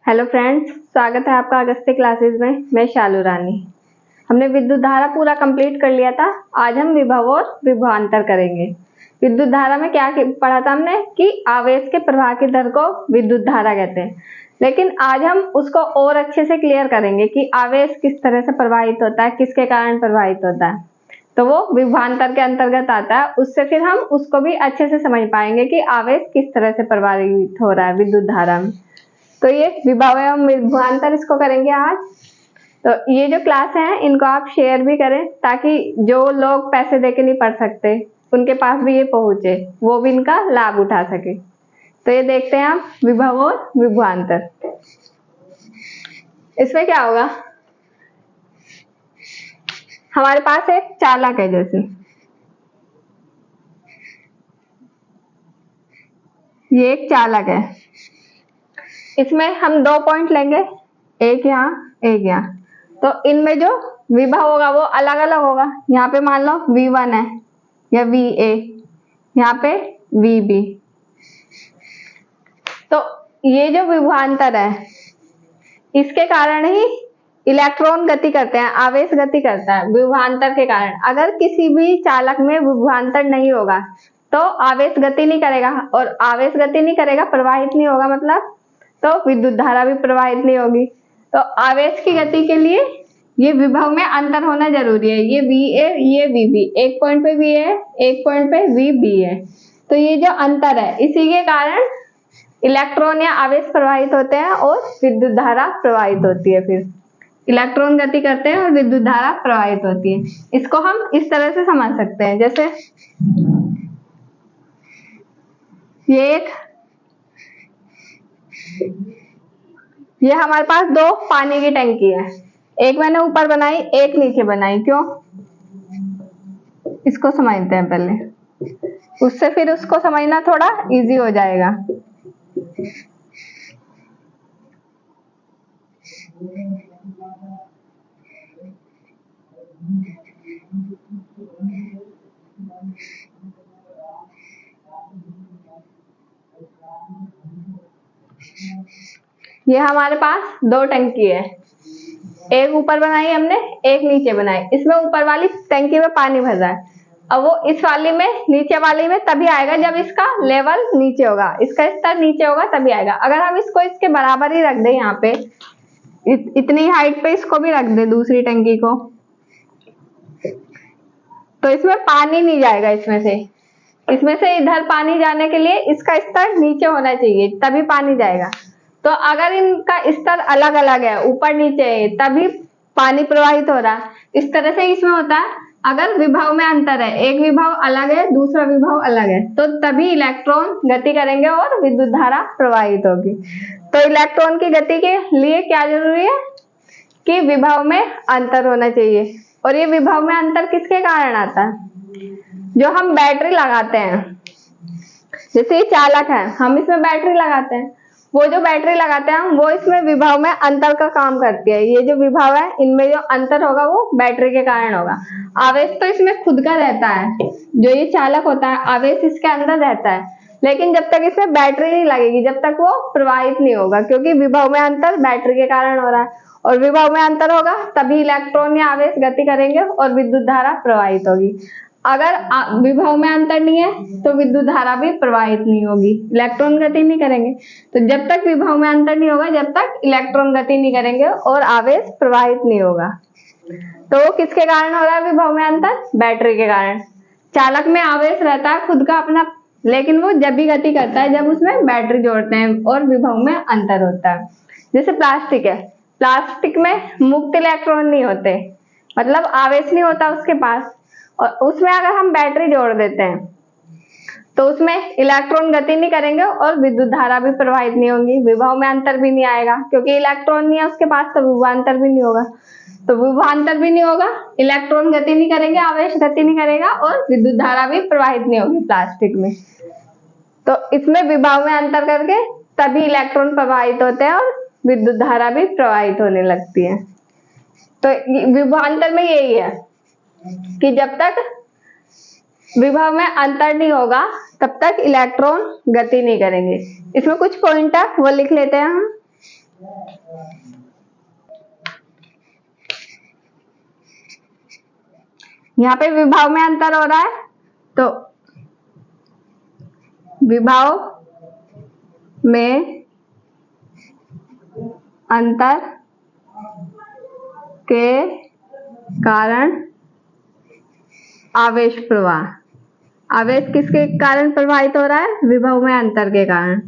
Hello friends, स्वागत है आपका अगस्त्य क्लासेस में। मैं शालू रानी। हमने विद्युत धारा पूरा कंप्लीट कर लिया था। आज हम विभव और विभवांतर करेंगे। विद्युत धारा में क्या पढ़ा था हमने कि आवेश के प्रवाह की दर को विद्युत धारा कहते हैं, लेकिन आज हम उसको और अच्छे से क्लियर करेंगे कि आवेश किस तरह से प्रवाहित होता है, किसके कारण प्रवाहित होता है। तो वो विभवांतर के अंतर्गत आता है। उससे फिर हम उसको भी अच्छे से समझ पाएंगे कि आवेश किस तरह से प्रवाहित हो रहा है विद्युत धारा में। तो ये विभव एवं विभवांतर इसको करेंगे आज। तो ये जो क्लास है इनको आप शेयर भी करें ताकि जो लोग पैसे देके नहीं पढ़ सकते उनके पास भी ये पहुंचे, वो भी इनका लाभ उठा सके। तो ये देखते हैं आप विभव और विभवांतर। इसमें क्या होगा, हमारे पास एक चालक है, जैसे ये एक चालक है। इसमें हम दो पॉइंट लेंगे, एक यहाँ एक यहाँ। तो इनमें जो विभव होगा वो अलग अलग होगा। यहाँ पे मान लो V1 है या VA, यहाँ पे VB। तो ये जो विभवांतर है इसके कारण ही इलेक्ट्रॉन गति करते हैं, आवेश गति करता है विभवांतर के कारण। अगर किसी भी चालक में विभवांतर नहीं होगा तो आवेश गति नहीं करेगा, और आवेश गति नहीं करेगा, प्रवाहित नहीं होगा, मतलब तो विद्युत धारा भी प्रवाहित नहीं होगी। तो आवेश की गति के लिए ये विभव में अंतर होना जरूरी है। ये VA, ये VB, एक पॉइंट पे VA है, एक पॉइंट पे VB है। तो ये जो अंतर है इसी के कारण इलेक्ट्रॉन या आवेश प्रवाहित होते हैं और विद्युत धारा प्रवाहित होती है। फिर इलेक्ट्रॉन गति करते हैं और विद्युत धारा प्रवाहित होती है। इसको हम इस तरह से समझ सकते हैं, जैसे ये हमारे पास दो पानी की टंकी है, एक मैंने ऊपर बनाई, एक नीचे बनाई। क्यों? इसको समझते हैं पहले, उससे फिर उसको समझना थोड़ा इजी हो जाएगा। ये हमारे पास दो टंकी है, एक ऊपर बनाई हमने, एक नीचे बनाई। इसमें ऊपर वाली टंकी में पानी भर रहा है, अब वो इस वाली में, नीचे वाली में तभी आएगा जब इसका लेवल नीचे होगा, इसका स्तर नीचे होगा तभी आएगा। अगर हम इसको इसके बराबर ही रख दें, यहाँ पे इतनी हाइट पे इसको भी रख दे दूसरी टंकी को, तो इसमें पानी नहीं जाएगा। इसमें से इधर पानी जाने के लिए इसका स्तर नीचे होना चाहिए, तभी पानी जाएगा। तो अगर इनका स्तर अलग अलग है, ऊपर नीचे है, तभी पानी प्रवाहित हो रहा है। इस तरह से इसमें होता है। अगर विभव में अंतर है, एक विभव अलग है, दूसरा विभव अलग है, तो तभी इलेक्ट्रॉन गति करेंगे और विद्युत धारा प्रवाहित होगी। तो इलेक्ट्रॉन की गति के लिए क्या जरूरी है कि विभव में अंतर होना चाहिए। और ये विभव में अंतर किसके कारण आता है? जो हम बैटरी लगाते हैं, जैसे ये चालक है, हम इसमें बैटरी लगाते हैं, वो जो बैटरी लगाते हैं वो इसमें विभव में अंतर का काम करती है। ये जो विभव है इनमें जो अंतर होगा वो बैटरी के कारण होगा। आवेश तो इसमें खुद का रहता है, जो ये चालक होता है आवेश इसके अंदर रहता है, लेकिन जब तक इसमें बैटरी नहीं लगेगी जब तक वो प्रवाहित नहीं होगा, क्योंकि विभव में अंतर बैटरी के कारण हो रहा है। और विभव में अंतर होगा तभी इलेक्ट्रॉन या आवेश गति करेंगे और विद्युत धारा प्रवाहित होगी। अगर विभव में अंतर नहीं है तो विद्युत धारा भी प्रवाहित नहीं होगी, इलेक्ट्रॉन गति नहीं करेंगे। तो जब तक विभव में अंतर नहीं होगा जब तक इलेक्ट्रॉन गति नहीं करेंगे और आवेश प्रवाहित नहीं होगा। तो वो किसके कारण हो रहा है विभव में अंतर? बैटरी के कारण। चालक में आवेश रहता है खुद का अपना, लेकिन वो जब भी गति करता है जब उसमें बैटरी जोड़ते हैं और विभव में अंतर होता है। जैसे प्लास्टिक है, प्लास्टिक में मुक्त इलेक्ट्रॉन नहीं होते, मतलब आवेश नहीं होता उसके पास, और उसमें अगर हम बैटरी जोड़ देते हैं तो उसमें इलेक्ट्रॉन गति नहीं करेंगे और विद्युत धारा भी प्रवाहित नहीं होगी, विभव में अंतर भी नहीं आएगा, क्योंकि इलेक्ट्रॉन नहीं है उसके पास, तो विभवांतर भी नहीं होगा। तो विभवांतर भी नहीं होगा, इलेक्ट्रॉन गति नहीं करेंगे, आवेश गति नहीं करेगा और विद्युत धारा भी प्रवाहित नहीं होगी प्लास्टिक में। तो इसमें विभव में अंतर करके तभी इलेक्ट्रॉन प्रवाहित होते हैं और विद्युत धारा भी प्रवाहित होने लगती है। तो विभवांतर में यही है कि जब तक विभव में अंतर नहीं होगा तब तक इलेक्ट्रॉन गति नहीं करेंगे। इसमें कुछ पॉइंट है वो लिख लेते हैं हम। यहाँ पे विभव में अंतर हो रहा है, तो विभव में अंतर के कारण आवेश प्रवाह, आवेश किसके कारण प्रवाहित हो रहा है? विभव में अंतर के कारण।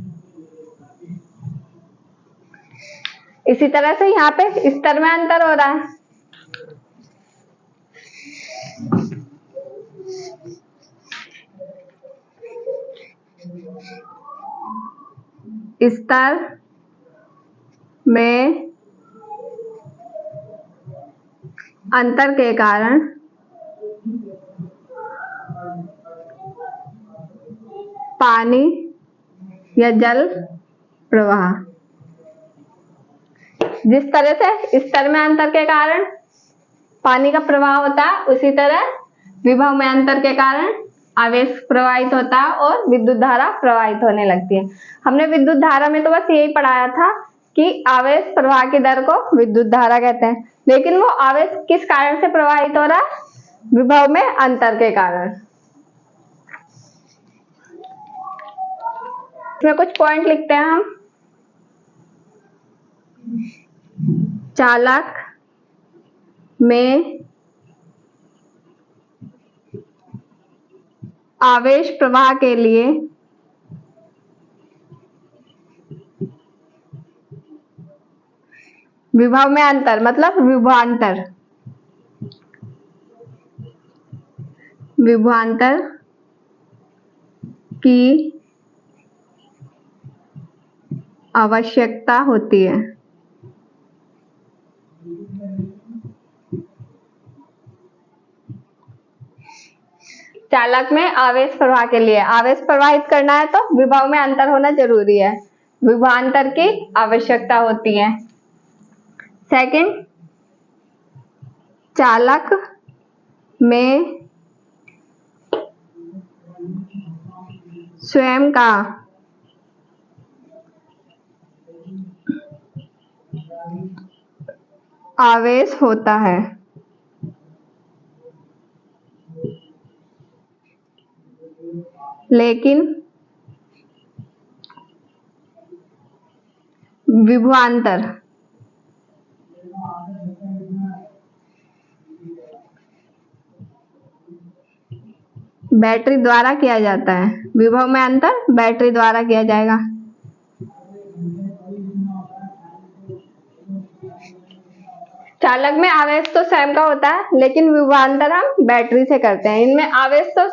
इसी तरह से यहाँ पे स्तर में अंतर हो रहा है, स्तर में अंतर के कारण पानी या जल प्रवाह। जिस तरह से स्तर में अंतर के कारण पानी का प्रवाह होता है, उसी तरह विभव में अंतर के कारण आवेश प्रवाहित होता है और विद्युत धारा प्रवाहित होने लगती है। हमने विद्युत धारा में तो बस यही पढ़ाया था कि आवेश प्रवाह की दर को विद्युत धारा कहते हैं, लेकिन वो आवेश किस कारण से प्रवाहित हो रहा है? विभव में अंतर के कारण। इसमें कुछ पॉइंट लिखते हैं हम। चालक में आवेश प्रवाह के लिए विभव में अंतर मतलब विभवांतर, विभवांतर की आवश्यकता होती है। चालक में आवेश प्रवाह के लिए आवेश प्रवाहित करना है तो विभव में अंतर होना जरूरी है, विभवांतर की आवश्यकता होती है। सेकंड, चालक में स्वयं का आवेश होता है, लेकिन विभवांतर बैटरी द्वारा किया जाता है। विभव में अंतर बैटरी द्वारा किया जाएगा। चालक में आवेश तो स्वयं का होता है, लेकिन विभवांतर हम बैटरी से करते हैं। इनमें आवेश तो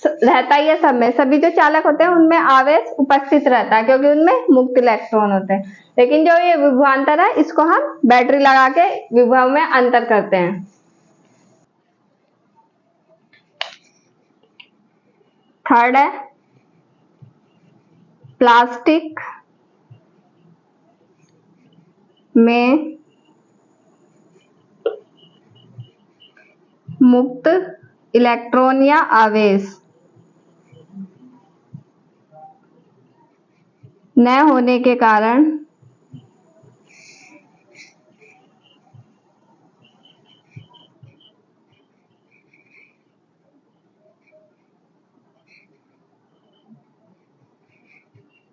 रहता ही है, सब में सभी जो चालक होते हैं उनमें आवेश उपस्थित रहता है, क्योंकि उनमें मुक्त इलेक्ट्रॉन होते हैं। लेकिन जो ये विभवांतर है, इसको हम बैटरी लगा के विभव में अंतर करते हैं। थर्ड है प्लास्टिक में मुक्त इलेक्ट्रॉन या आवेश न होने के कारण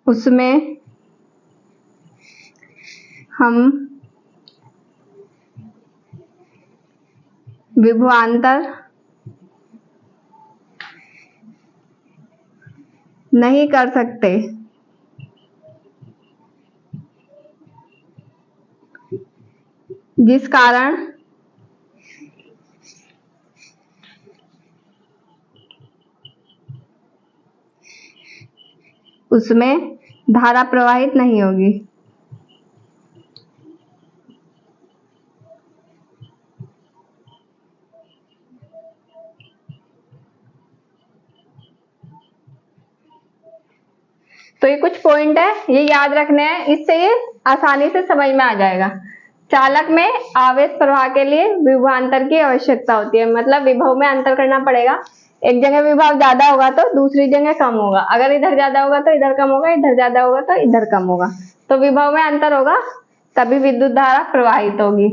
उसमें हम विभवांतर नहीं कर सकते, जिस कारण उसमें धारा प्रवाहित नहीं होगी। तो ये कुछ पॉइंट है, ये याद रखने हैं, इससे ये आसानी से समझ में आ जाएगा। चालक में आवेश प्रवाह के लिए विभवांतर की आवश्यकता होती है, मतलब विभव में अंतर करना पड़ेगा। एक जगह विभव ज्यादा होगा तो दूसरी जगह कम होगा, अगर इधर ज्यादा होगा तो इधर कम होगा, इधर ज्यादा होगा तो इधर कम होगा, तो विभव में अंतर होगा तभी विद्युत धारा प्रवाहित होगी।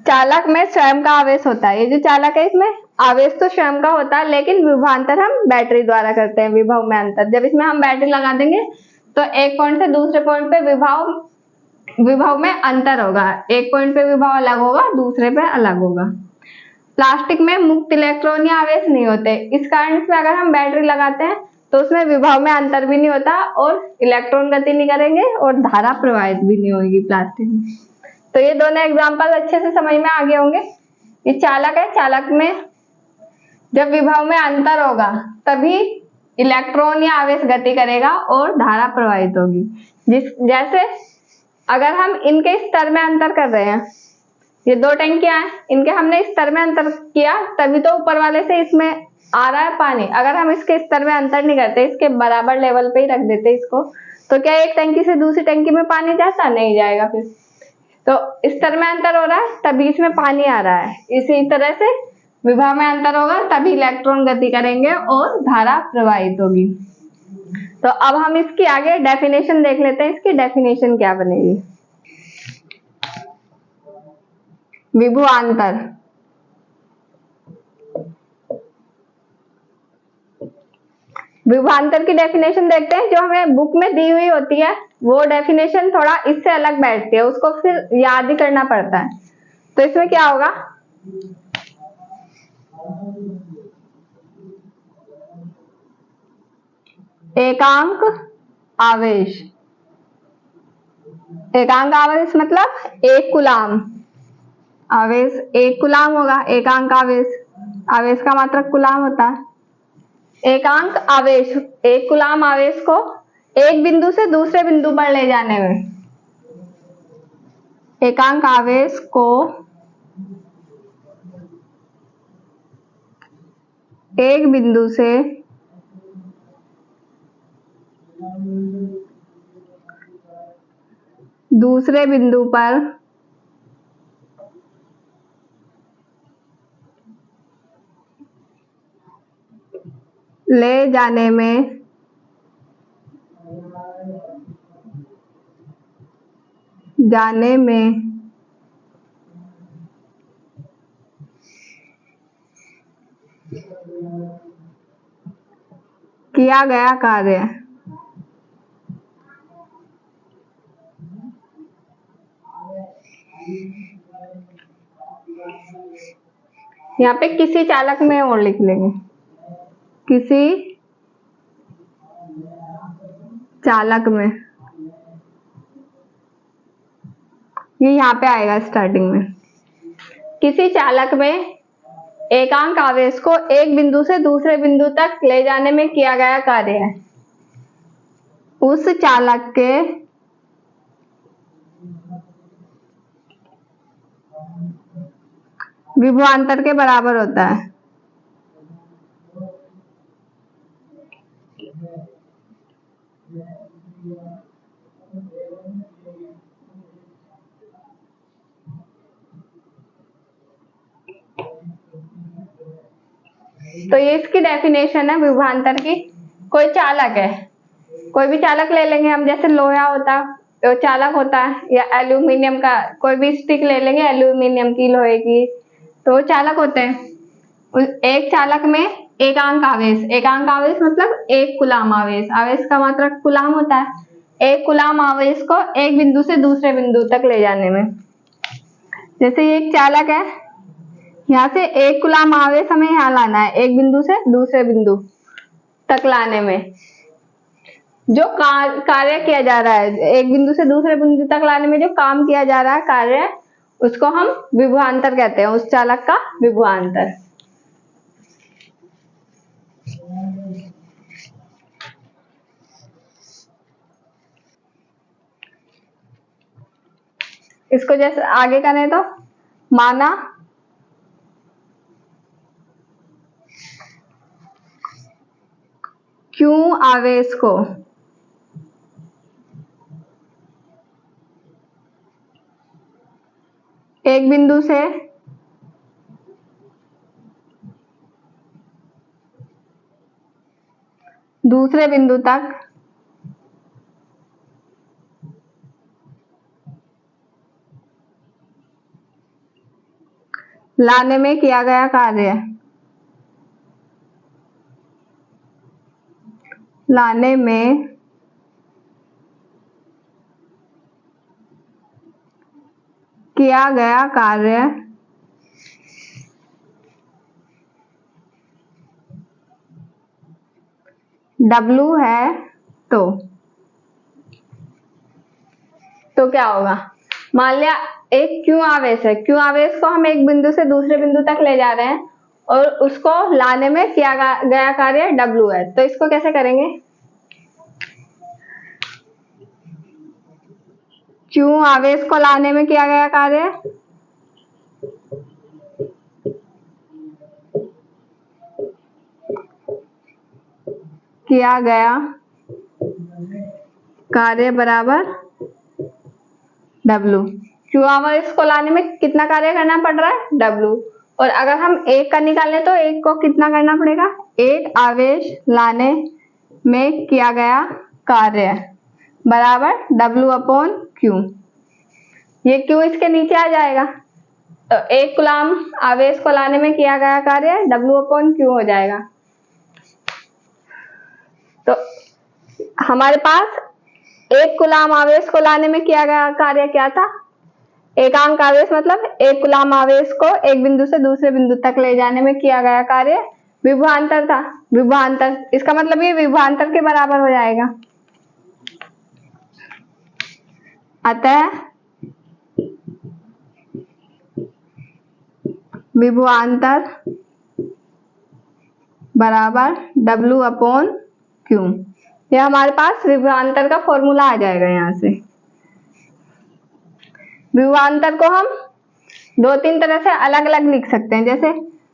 चालक में स्वयं का आवेश होता है। ये जो चालक है इसमें आवेश तो स्वयं का होता है, लेकिन विभवांतर हम बैटरी द्वारा करते हैं। विभव में अंतर, जब इसमें हम बैटरी लगा देंगे तो एक पॉइंट से दूसरे पॉइंट पे विभव में अंतर होगा। एक पॉइंट पे विभव अलग होगा, दूसरे पे अलग होगा। प्लास्टिक में मुक्त इलेक्ट्रॉन या आवेश नहीं होते, इस कारण इसमें अगर हम बैटरी लगाते हैं तो उसमें विभव में अंतर भी नहीं होता और इलेक्ट्रॉन गति नहीं करेंगे और धारा प्रवाहित भी नहीं होगी प्लास्टिक में। तो ये दोनों एग्जाम्पल अच्छे से समझ में आ गए होंगे। ये चालक है, चालक में जब विभव में अंतर होगा तभी इलेक्ट्रॉन या आवेश गति करेगा और धारा प्रवाहित होगी। जैसे अगर हम इनके स्तर में अंतर कर रहे हैं, ये दो टंकियां हैं, इनके हमने स्तर में अंतर किया तभी तो ऊपर वाले से इसमें आ रहा है पानी। अगर हम इसके स्तर में अंतर नहीं करते, इसके बराबर लेवल पे ही रख देते इसको, तो क्या एक टंकी से दूसरी टंकी में पानी जाता? नहीं जाएगा। फिर तो स्तर में अंतर हो रहा है तभी इसमें पानी आ रहा है। इसी तरह से विभव में अंतर होगा तभी इलेक्ट्रॉन गति करेंगे और धारा प्रवाहित होगी। तो अब हम इसकी आगे डेफिनेशन देख लेते हैं। इसकी डेफिनेशन क्या बनेगी? विभवांतर, विभवांतर की डेफिनेशन देखते हैं। जो हमें बुक में दी हुई होती है वो डेफिनेशन थोड़ा इससे अलग बैठती है, उसको फिर याद ही करना पड़ता है। तो इसमें क्या होगा? एकांक आवेश, एकांक आवेश मतलब एक कूलाम आवेश, एक कूलाम होगा एकांक आवेश। आवेश का मात्रक कूलाम होता है। एकांक आवेश, एक कूलाम आवेश को एक बिंदु से दूसरे बिंदु पर ले जाने में, एकांक आवेश को एक बिंदु से दूसरे बिंदु पर ले जाने में किया गया कार्य। यहाँ पे किसी चालक में और लिख लेंगे, किसी चालक में, ये यहाँ पे आएगा स्टार्टिंग में। किसी चालक में एकांक आवेश को एक बिंदु से दूसरे बिंदु तक ले जाने में किया गया कार्य है उस चालक के विभवांतर के बराबर होता है। तो ये इसकी डेफिनेशन है विभवांतर की। कोई चालक है, कोई भी चालक ले लेंगे हम, जैसे लोहा होता है चालक होता है, या एल्यूमिनियम का कोई भी स्टिक ले लेंगे, एल्यूमिनियम की, लोहे की, तो वो चालक होते हैं। एक चालक में एकांक आवेश, एकांक आवेश मतलब एक कूलाम आवेश, आवेश का मात्रक कूलाम होता है। एक कूलाम आवेश को एक बिंदु से दूसरे बिंदु तक ले जाने में, जैसे ये एक चालक है, यहाँ से एक कूलाम आवेश हमें यहाँ लाना है, एक बिंदु से दूसरे बिंदु तक लाने में जो कार्य किया जा रहा है, एक बिंदु से दूसरे बिंदु तक लाने में जो काम किया जा रहा है कार्य, उसको हम विभवांतर कहते हैं, उस चालक का विभवांतर। इसको जैसे आगे करें तो माना Q आवेश को एक बिंदु से दूसरे बिंदु तक लाने में किया गया कार्य, लाने में किया गया कार्य W है तो क्या होगा? मान लिया एक Q आवेश है, Q आवेश को हम एक बिंदु से दूसरे बिंदु तक ले जा रहे हैं और उसको लाने में किया गया कार्य W है, तो इसको कैसे करेंगे? Q आवेश को लाने में किया गया कार्य बराबर W। Q आवेश को लाने में कितना कार्य करना पड़ रहा है? W। और अगर हम एक का निकालें तो एक को कितना करना पड़ेगा? एक आवेश लाने में किया गया कार्य बराबर W/Q। ये Q इसके नीचे आ जाएगा, तो 1 कूलाम आवेश को लाने में किया गया कार्य W/Q हो जाएगा। तो हमारे पास 1 कूलाम आवेश को लाने में किया गया कार्य क्या था? एकांक आवेश मतलब 1 कूलाम आवेश को एक बिंदु से दूसरे बिंदु तक ले जाने में किया गया कार्य विभवांतर था। विभवांतर, इसका मतलब ये विभवांतर के बराबर हो जाएगा। अतः विभवांतर बराबर W/Q। यह हमारे पास विभवांतर का फॉर्मूला आ जाएगा। यहाँ से विभवांतर को हम 2-3 तरह से अलग अलग लिख सकते हैं। जैसे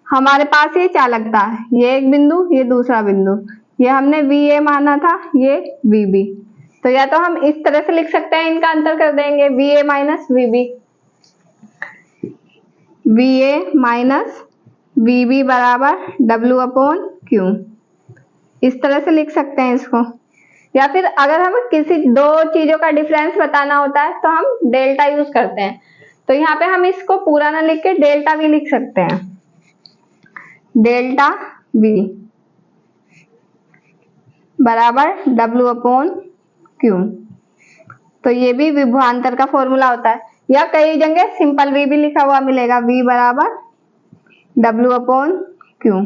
हमारे पास ये चालकता है, ये एक बिंदु, ये दूसरा बिंदु, ये हमने VA माना था, ये VB। तो या तो हम इस तरह से लिख सकते हैं, इनका अंतर कर देंगे VA minus VB, VA minus VB बराबर W/Q। इस तरह से लिख सकते हैं इसको। या फिर अगर हमें किसी 2 चीजों का डिफरेंस बताना होता है तो हम डेल्टा यूज करते हैं। तो यहाँ पे हम इसको पूरा ना लिख के डेल्टा V लिख सकते हैं, डेल्टा V बराबर W/Q। तो ये भी विभवांतर का फॉर्मूला होता है। या कई जगह सिंपल V भी लिखा हुआ मिलेगा, V बराबर W/Q।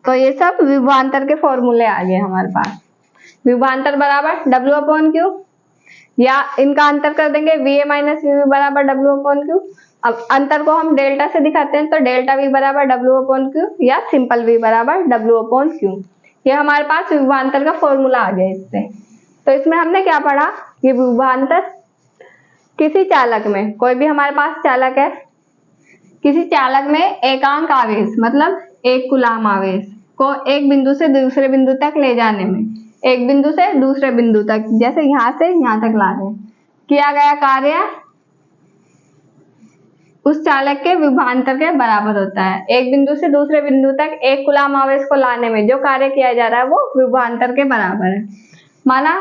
तो ये सब विभवांतर के फॉर्मूले आ गए हमारे पास। विभवांतर बराबर W/Q, या इनका अंतर कर देंगे VA माइनस VB बराबर W/Q। अब अंतर को हम डेल्टा से दिखाते हैं, तो डेल्टा V बराबर W/Q या सिंपल V बराबर W/Q। ये हमारे पास विभवांतर का फॉर्मूला आ गया इससे। तो इसमें हमने क्या पढ़ा? ये विभवांतर किसी चालक में, कोई भी हमारे पास चालक है, किसी चालक में एकांक आवेश मतलब 1 कूलाम आवेश को एक बिंदु से दूसरे बिंदु तक ले जाने में, एक बिंदु से दूसरे बिंदु तक, जैसे यहाँ से यहाँ तक ला रहे हैं, किया गया कार्य उस चालक के विभवांतर के बराबर होता है। एक बिंदु से दूसरे बिंदु तक 1 कूलाम आवेश को लाने में जो कार्य किया जा रहा है वो विभवांतर के बराबर है। माना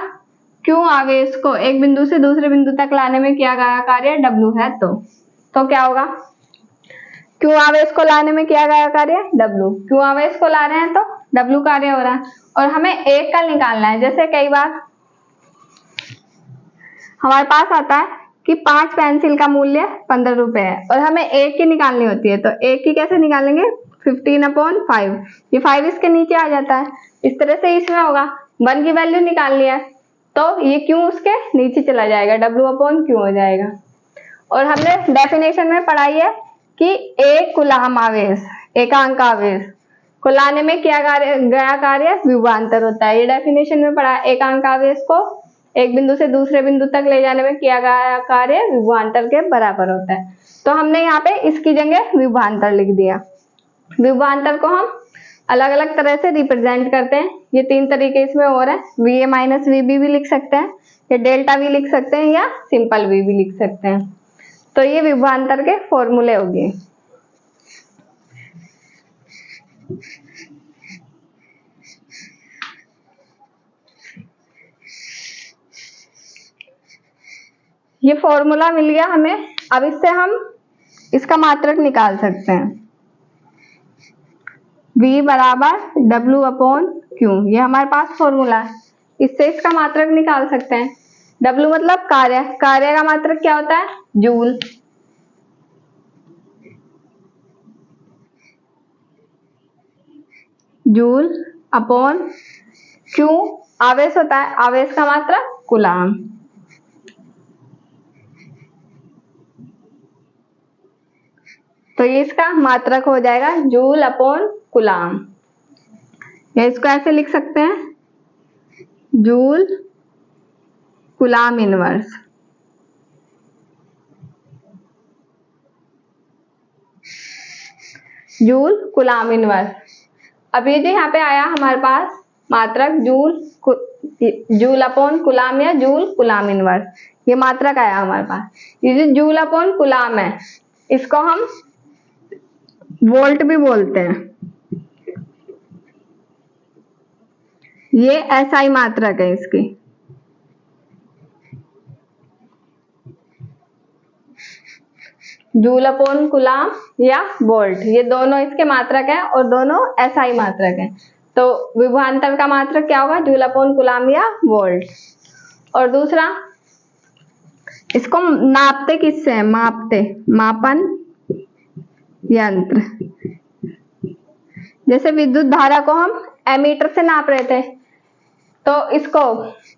Q आवेश को एक बिंदु से दूसरे बिंदु तक लाने में किया गया कार्य W है, तो क्या होगा? Q आवेश को लाने में किया गया कार्य W, Q आवेश को ला रहे हैं तो W कार्य हो रहा है। और हमें एक का निकालना है। जैसे कई बार हमारे पास आता है कि 5 पेंसिल का मूल्य 15 रुपए है और हमें एक की निकालनी होती है, तो एक की कैसे निकालेंगे? 15/5, ये 5 इसके नीचे आ जाता है। इस तरह से इसमें होगा 1 की वैल्यू निकालनी है तो ये Q उसके नीचे चला जाएगा, W/Q हो जाएगा। और हमने डेफिनेशन में पढ़ाई है कि 1 कूलाम आवेश, एकांक आवेश को लाने में किया गया कार्य विभवांतर होता है। ये डेफिनेशन में पढ़ा, एकांक आवेश को एक बिंदु से दूसरे बिंदु तक ले जाने में किया गया कार्य विभवांतर के बराबर होता है। तो हमने यहाँ पे इसकी जगह विभवांतर लिख दिया। विभवांतर को हम अलग अलग तरह से रिप्रेजेंट करते हैं। ये 3 तरीके इसमें और है, VA माइनस VB भी लिख सकते हैं, या डेल्टा V लिख सकते हैं, या सिंपल V भी लिख सकते हैं। तो ये विभवांतर के फॉर्मूले हो गए। ये फॉर्मूला मिल गया हमें। अब इससे हम इसका मात्रक निकाल सकते हैं। V बराबर W अपॉन Q, ये हमारे पास फॉर्मूला है, इससे इसका मात्रक निकाल सकते हैं। W मतलब कार्य, कार्य का मात्रक क्या होता है? जूल। जूल अपॉन Q आवेश होता है, आवेश का मात्रक कूलाम। तो ये इसका मात्रक हो जाएगा जूल अपॉन कूलाम, या इसको ऐसे लिख सकते हैं joule coulomb inverse. Joule coulomb inverse. अब ये जो यहाँ पे आया हमारे पास मात्रक जूल अपॉन कूलाम या जूल कूलाम इनवर्स, ये मात्रक आया हमारे पास। ये जो जूल अपॉन कूलाम है, इसको हम वोल्ट भी बोलते हैं। ये एसआई मात्रक है इसकी। जूल अपॉन कूलाम या वोल्ट, ये दोनों इसके मात्रक है और दोनों एसआई मात्रक है। तो विभवांतर का मात्रक क्या होगा? जूल अपॉन कूलाम या वोल्ट। और दूसरा, इसको नापते किससे हैं? मापते, मापन यंत्र। जैसे विद्युत धारा को हम एमीटर से नाप रहे थे, तो इसको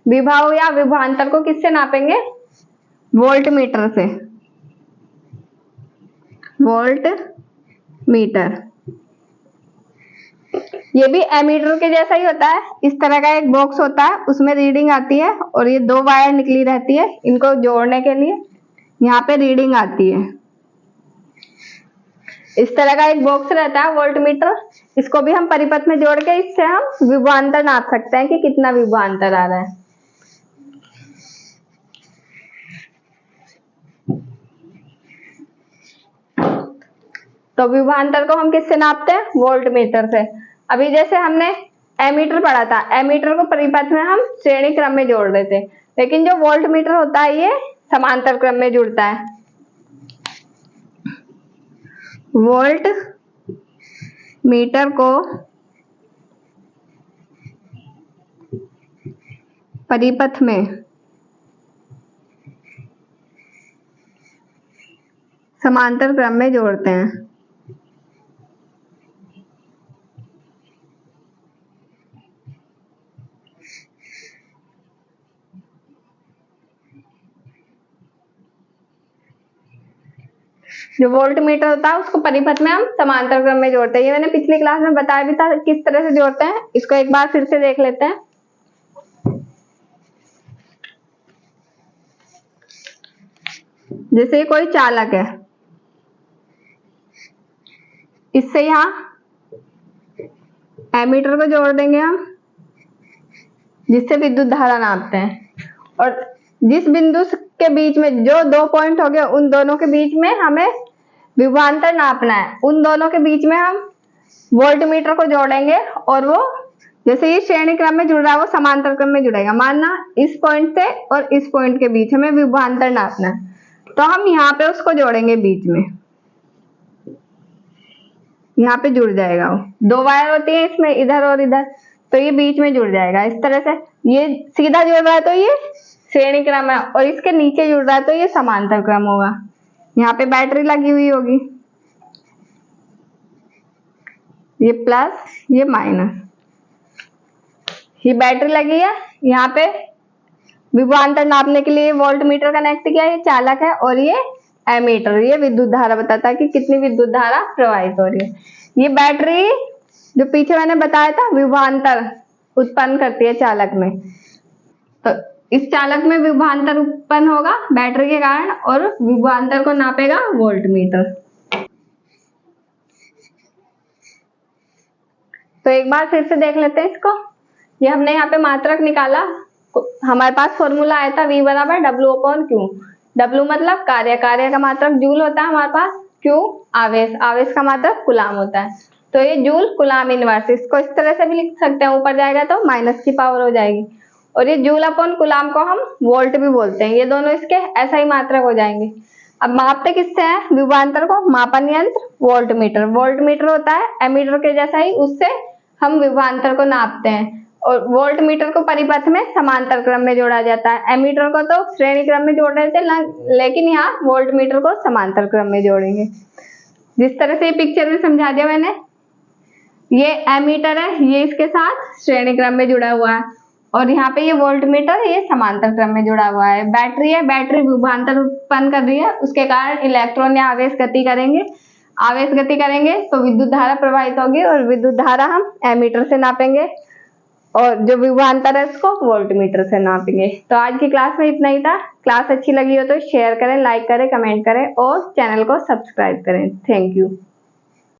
विभव या विभवांतर को किससे नापेंगे? वोल्ट मीटर से, वोल्ट मीटर। ये भी एमीटर के जैसा ही होता है। इस तरह का एक बॉक्स होता है, उसमें रीडिंग आती है और ये दो वायर निकली रहती है, इनको जोड़ने के लिए यहाँ पे रीडिंग आती है। इस तरह का एक बॉक्स रहता है वोल्ट मीटर, इसको भी हम परिपथ में जोड़ के इससे हम विभवांतर नाप सकते हैं कि कितना विभवांतर आ रहा है। तो विभवांतर को हम किससे नापते हैं? वोल्ट मीटर से। अभी जैसे हमने एमीटर पढ़ा था, एमीटर को परिपथ में हम श्रेणी क्रम में जोड़ देते, लेकिन जो वोल्ट मीटर होता है ये समांतर क्रम में जुड़ता है। वोल्ट मीटर को परिपथ में समांतर क्रम में जोड़ते हैं। जो वोल्ट मीटर होता है उसको परिपथ में हम समांतर क्रम में जोड़ते हैं। ये मैंने पिछली क्लास में बताया भी था किस तरह से जोड़ते हैं, इसको एक बार फिर से देख लेते हैं। जैसे कोई चालक है, इससे यहाँ एमीटर को जोड़ देंगे हम, जिससे विद्युत धारा नापते हैं, और जिस बिंदु के बीच में जो दो पॉइंट हो गए उन दोनों के बीच में हमें विभवांतर नापना है। उन दोनों के बीच में हम वोल्ट मीटर को जोड़ेंगे और वो जैसे ये श्रेणी क्रम में जुड़ रहा है वो समांतर क्रम में जुड़ेगा। मानना इस पॉइंट से और इस पॉइंट के बीच हमें विभवांतर नापना है, तो हम यहाँ पे उसको जोड़ेंगे बीच में, यहाँ पे जुड़ जाएगा। वो दो वायर होती है इसमें, इधर और इधर, तो ये बीच में जुड़ जाएगा। इस तरह से ये सीधा जुड़ रहा है तो ये श्रेणी क्रम है, और इसके नीचे जुड़ रहा है तो ये समांतर क्रम होगा। यहाँ पे बैटरी लगी हुई होगी, ये प्लस ये माइनस, ये बैटरी लगी है। यहाँ पे विभवांतर नापने के लिए वोल्ट मीटर कनेक्ट किया, ये चालक है, और ये एमीटर, ये विद्युत धारा बताता है कि कितनी विद्युत धारा प्रवाहित हो रही है। ये बैटरी जो पीछे मैंने बताया था विभवांतर उत्पन्न करती है चालक में, तो इस चालक में विभवांतर उत्पन्न होगा बैटरी के कारण, और विभवांतर को नापेगा वोल्ट मीटर। तो एक बार फिर से देख लेते हैं इसको। ये हमने यहाँ पे मात्रक निकाला, हमारे पास फॉर्मूला आया था V बराबर W अपॉन Q। W मतलब कार्य, कार्य का मात्रक जूल होता है हमारे पास, Q आवेश, आवेश का मात्रक कूलाम होता है। तो ये जूल कूलाम इनवर्स, इसको इस तरह से भी लिख सकते हैं, ऊपर जाएगा तो माइनस की पावर हो जाएगी। और ये जूल अपॉन कूलाम को हम वोल्ट भी बोलते हैं, ये दोनों इसके ऐसा ही मात्रक हो जाएंगे। अब मापते किससे हैं विभवांतर को? मापन यंत्र वोल्ट मीटर। वोल्ट मीटर होता है एमीटर के जैसा ही, उससे हम विभवांतर को नापते हैं। और वोल्ट मीटर को परिपथ में समांतर क्रम में जोड़ा जाता है, एमीटर को तो श्रेणी क्रम में जोड़ रहे थे, लेकिन यहाँ वोल्ट मीटर को समांतर क्रम में जोड़ेंगे। जिस तरह से पिक्चर में समझा दिया मैंने, ये एमीटर है, ये इसके साथ श्रेणी क्रम में जुड़ा हुआ है, और यहाँ पे ये वोल्ट मीटर, ये समांतर क्रम में जुड़ा हुआ है। बैटरी है, बैटरी विभवांतर उत्पन्न कर रही है, उसके कारण इलेक्ट्रॉन या आवेश गति करेंगे। आवेश गति करेंगे तो विद्युत धारा प्रवाहित होगी, और विद्युत धारा हम एमीटर से नापेंगे, और जो विभवांतर है उसको वोल्ट मीटर से नापेंगे। तो आज की क्लास में इतना ही था। क्लास अच्छी लगी हो तो शेयर करें, लाइक करें, कमेंट करें और चैनल को सब्सक्राइब करें। Thank you.